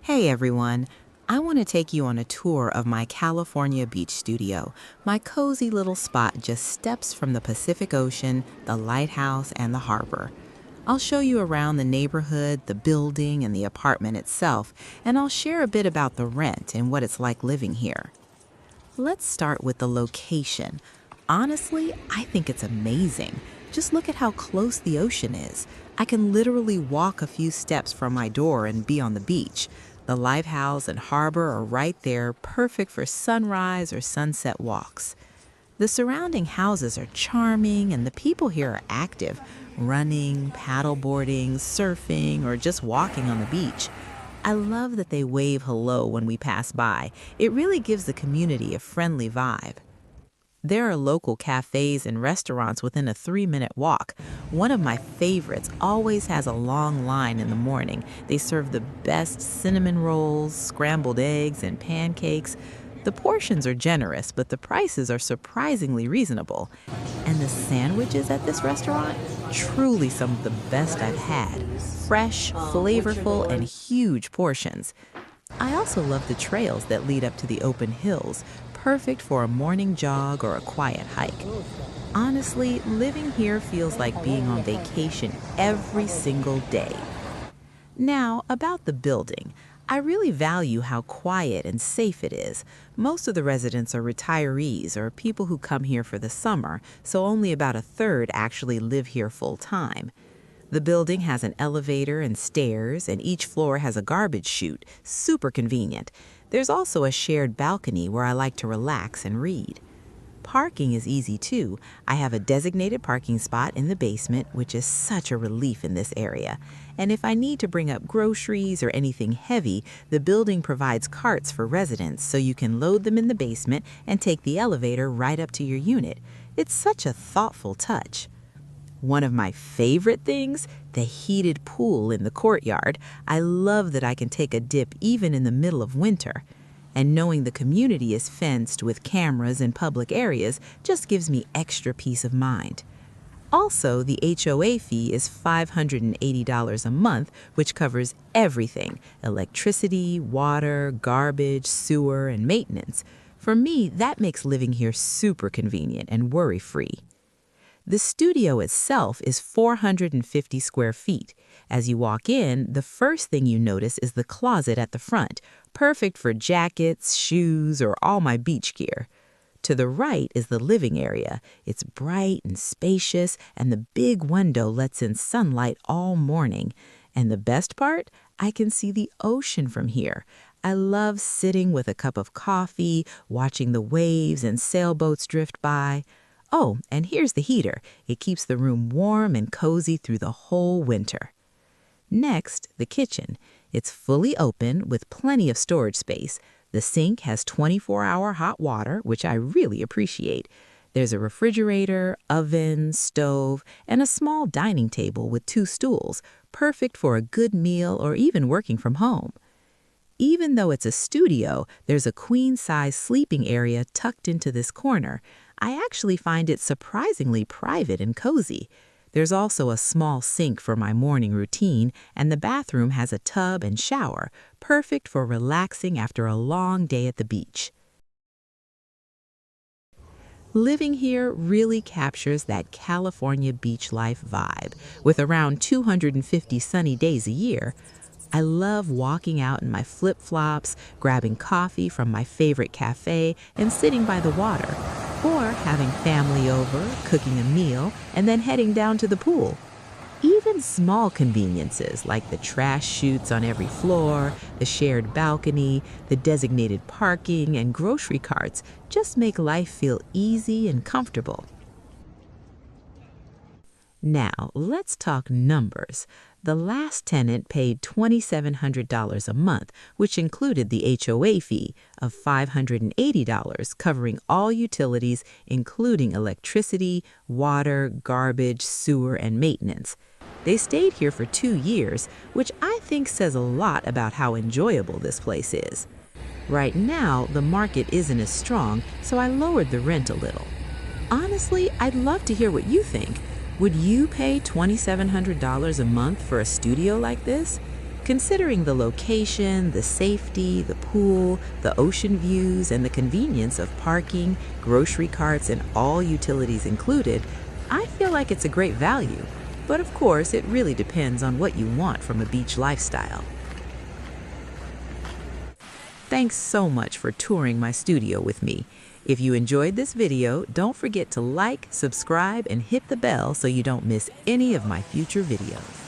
Hey everyone, I want to take you on a tour of my California beach studio. My cozy little spot just steps from the Pacific Ocean, the lighthouse, and the harbor. I'll show you around the neighborhood, the building, and the apartment itself, and I'll share a bit about the rent and what it's like living here. Let's start with the location. Honestly, I think it's amazing. Just look at how close the ocean is. I can literally walk a few steps from my door and be on the beach. The lighthouse and harbor are right there, perfect for sunrise or sunset walks. The surrounding houses are charming and the people here are active, running, paddleboarding, surfing, or just walking on the beach. I love that they wave hello when we pass by. It really gives the community a friendly vibe. There are local cafes and restaurants within a 3-minute walk. One of my favorites always has a long line in the morning. They serve the best cinnamon rolls, scrambled eggs, and pancakes. The portions are generous, but the prices are surprisingly reasonable. And the sandwiches at this restaurant? Truly some of the best I've had. Fresh, flavorful, and huge portions. I also love the trails that lead up to the open hills, perfect for a morning jog or a quiet hike. Honestly, living here feels like being on vacation every single day. Now, about the building. I really value how quiet and safe it is. Most of the residents are retirees or people who come here for the summer, so only about a third actually live here full time. The building has an elevator and stairs, and each floor has a garbage chute. Super convenient. There's also a shared balcony where I like to relax and read. Parking is easy too. I have a designated parking spot in the basement, which is such a relief in this area. And if I need to bring up groceries or anything heavy, the building provides carts for residents so you can load them in the basement and take the elevator right up to your unit. It's such a thoughtful touch. One of my favorite things, the heated pool in the courtyard. I love that I can take a dip even in the middle of winter. And knowing the community is fenced with cameras in public areas just gives me extra peace of mind. Also, the HOA fee is $580 a month, which covers everything: electricity, water, garbage, sewer, and maintenance. For me, that makes living here super convenient and worry-free. The studio itself is 450 square feet. As you walk in, the first thing you notice is the closet at the front, perfect for jackets, shoes, or all my beach gear. To the right is the living area. It's bright and spacious, and the big window lets in sunlight all morning. And the best part? I can see the ocean from here. I love sitting with a cup of coffee, watching the waves and sailboats drift by. Oh, and here's the heater. It keeps the room warm and cozy through the whole winter. Next, the kitchen. It's fully open with plenty of storage space. The sink has 24-hour hot water, which I really appreciate. There's a refrigerator, oven, stove, and a small dining table with 2 stools, perfect for a good meal or even working from home. Even though it's a studio, there's a queen-size sleeping area tucked into this corner. I actually find it surprisingly private and cozy. There's also a small sink for my morning routine, and the bathroom has a tub and shower, perfect for relaxing after a long day at the beach. Living here really captures that California beach life vibe. With around 250 sunny days a year, I love walking out in my flip-flops, grabbing coffee from my favorite cafe, and sitting by the water, or having family over, cooking a meal, and then heading down to the pool. Even small conveniences like the trash chutes on every floor, the shared balcony, the designated parking, and grocery carts just make life feel easy and comfortable. Now, let's talk numbers. The last tenant paid $2,700 a month, which included the HOA fee of $580, covering all utilities, including electricity, water, garbage, sewer, and maintenance. They stayed here for 2 years, which I think says a lot about how enjoyable this place is. Right now, the market isn't as strong, so I lowered the rent a little. Honestly, I'd love to hear what you think. Would you pay $2,700 a month for a studio like this? Considering the location, the safety, the pool, the ocean views, and the convenience of parking, grocery carts, and all utilities included, I feel like it's a great value. But of course, it really depends on what you want from a beach lifestyle. Thanks so much for touring my studio with me. If you enjoyed this video, don't forget to like, subscribe, and hit the bell so you don't miss any of my future videos.